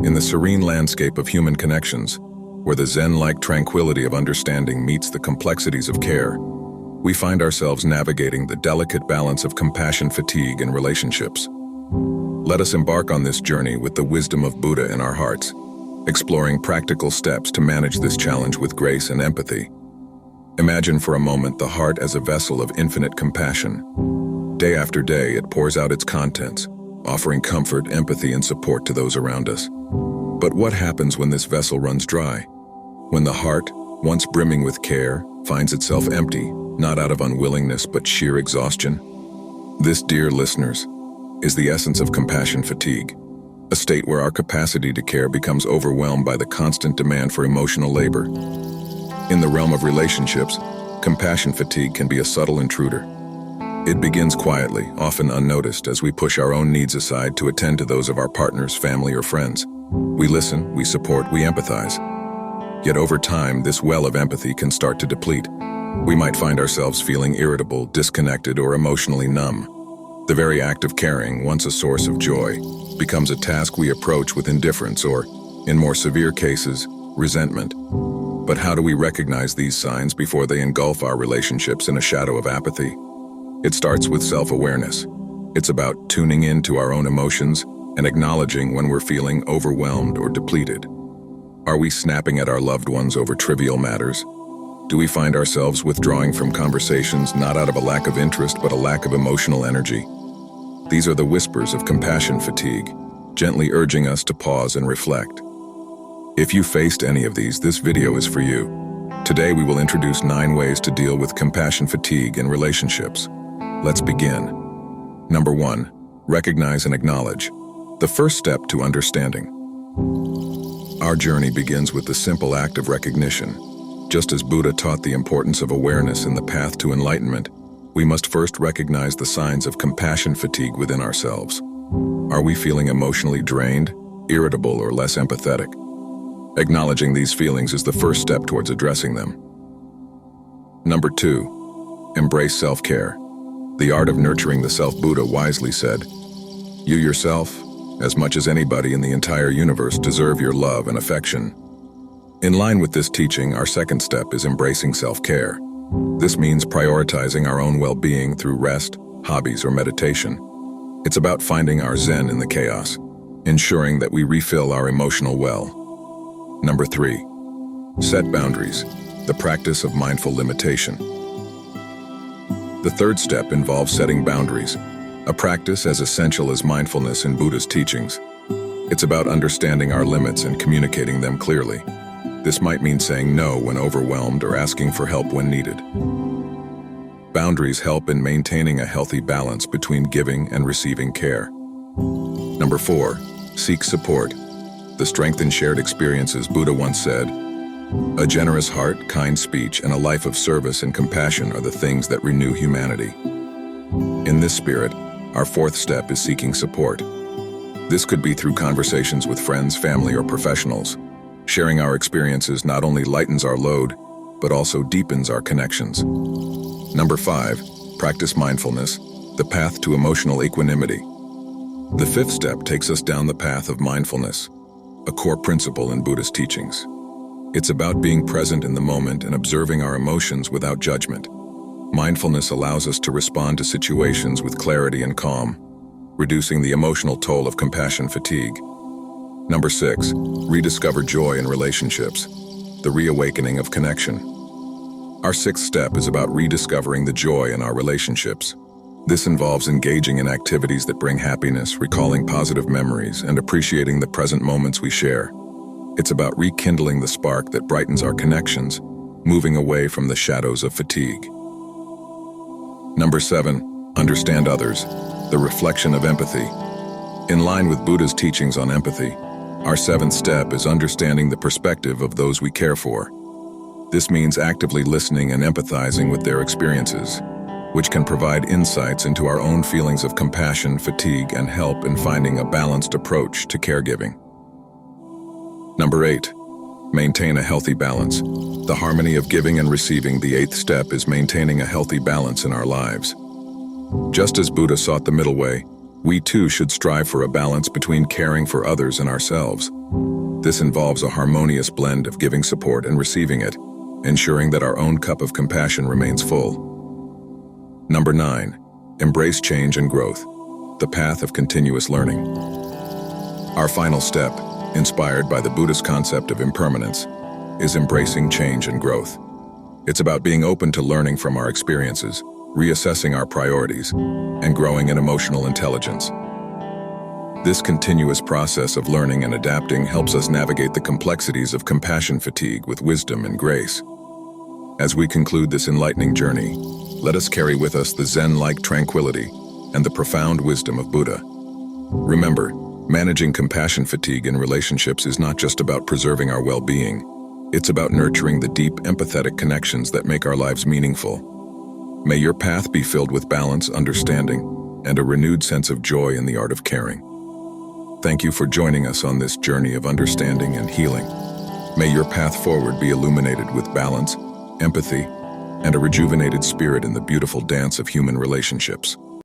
In the serene landscape of human connections, where the Zen-like tranquility of understanding meets the complexities of care, we find ourselves navigating the delicate balance of compassion fatigue in relationships. Let us embark on this journey with the wisdom of Buddha in our hearts, exploring practical steps to manage this challenge with grace and empathy. Imagine for a moment the heart as a vessel of infinite compassion. Day after day, it pours out its contents, offering comfort, empathy, and support to those around us. But what happens when this vessel runs dry? When the heart, once brimming with care, finds itself empty, not out of unwillingness but sheer exhaustion? This, dear listeners, is the essence of compassion fatigue, a state where our capacity to care becomes overwhelmed by the constant demand for emotional labor. In the realm of relationships, compassion fatigue can be a subtle intruder. It begins quietly, often unnoticed, as we push our own needs aside to attend to those of our partners, family, or friends. We listen, we support, we empathize. Yet over time, this well of empathy can start to deplete. We might find ourselves feeling irritable, disconnected, or emotionally numb. The very act of caring, once a source of joy, becomes a task we approach with indifference or, in more severe cases, resentment. But how do we recognize these signs before they engulf our relationships in a shadow of apathy? It starts with self-awareness. It's about tuning in to our own emotions and acknowledging when we're feeling overwhelmed or depleted. Are we snapping at our loved ones over trivial matters? Do we find ourselves withdrawing from conversations not out of a lack of interest but a lack of emotional energy? These are the whispers of compassion fatigue, gently urging us to pause and reflect. If you faced any of these, this video is for you. Today we will introduce 9 ways to deal with compassion fatigue in relationships. Let's begin. Number 1. Recognize and acknowledge. The first step to understanding. Our journey begins with the simple act of recognition. Just as Buddha taught the importance of awareness in the path to enlightenment, we must first recognize the signs of compassion fatigue within ourselves. Are we feeling emotionally drained, irritable, or less empathetic? Acknowledging these feelings is the first step towards addressing them. Number 2. Embrace self-care. The art of nurturing the self. Buddha wisely said, "You yourself, as much as anybody in the entire universe, deserve your love and affection." In line with this teaching, our second step is embracing self-care. This means prioritizing our own well-being through rest, hobbies, or meditation. It's about finding our Zen in the chaos, ensuring that we refill our emotional well. Number 3. Set boundaries, the practice of mindful limitation. The third step involves setting boundaries, a practice as essential as mindfulness in Buddha's teachings. It's about understanding our limits and communicating them clearly. This might mean saying no when overwhelmed or asking for help when needed. Boundaries help in maintaining a healthy balance between giving and receiving care. Number 4. Seek support. The strength in shared experiences. Buddha once said, "A generous heart, kind speech, and a life of service and compassion are the things that renew humanity." In this spirit, our fourth step is seeking support. This could be through conversations with friends, family, or professionals. Sharing our experiences not only lightens our load, but also deepens our connections. Number 5. Practice mindfulness, the path to emotional equanimity. The fifth step takes us down the path of mindfulness, a core principle in Buddhist teachings. It's about being present in the moment and observing our emotions without judgment. Mindfulness allows us to respond to situations with clarity and calm, reducing the emotional toll of compassion fatigue. Number 6. Rediscover joy in relationships, the reawakening of connection. Our sixth step is about rediscovering the joy in our relationships. This involves engaging in activities that bring happiness, recalling positive memories, and appreciating the present moments we share. It's about rekindling the spark that brightens our connections, moving away from the shadows of fatigue. Number 7. Understand others, the reflection of empathy. In line with Buddha's teachings on empathy, our seventh step is understanding the perspective of those we care for. This means actively listening and empathizing with their experiences, which can provide insights into our own feelings of compassion, fatigue, and help in finding a balanced approach to caregiving. Number 8. Maintain a healthy balance. The harmony of giving and receiving. The eighth step is maintaining a healthy balance in our lives. Just as Buddha sought the middle way, we too should strive for a balance between caring for others and ourselves. This involves a harmonious blend of giving support and receiving it, ensuring that our own cup of compassion remains full. Number 9. Embrace change and growth, the path of continuous learning. Our final step, inspired by the Buddhist concept of impermanence, is embracing change and growth. It's about being open to learning from our experiences, reassessing our priorities, and growing in emotional intelligence. This continuous process of learning and adapting helps us navigate the complexities of compassion fatigue with wisdom and grace. As we conclude this enlightening journey, let us carry with us the Zen-like tranquility and the profound wisdom of Buddha. Remember, managing compassion fatigue in relationships is not just about preserving our well-being. It's about nurturing the deep, empathetic connections that make our lives meaningful. May your path be filled with balance, understanding, and a renewed sense of joy in the art of caring. Thank you for joining us on this journey of understanding and healing. May your path forward be illuminated with balance, empathy, and a rejuvenated spirit in the beautiful dance of human relationships.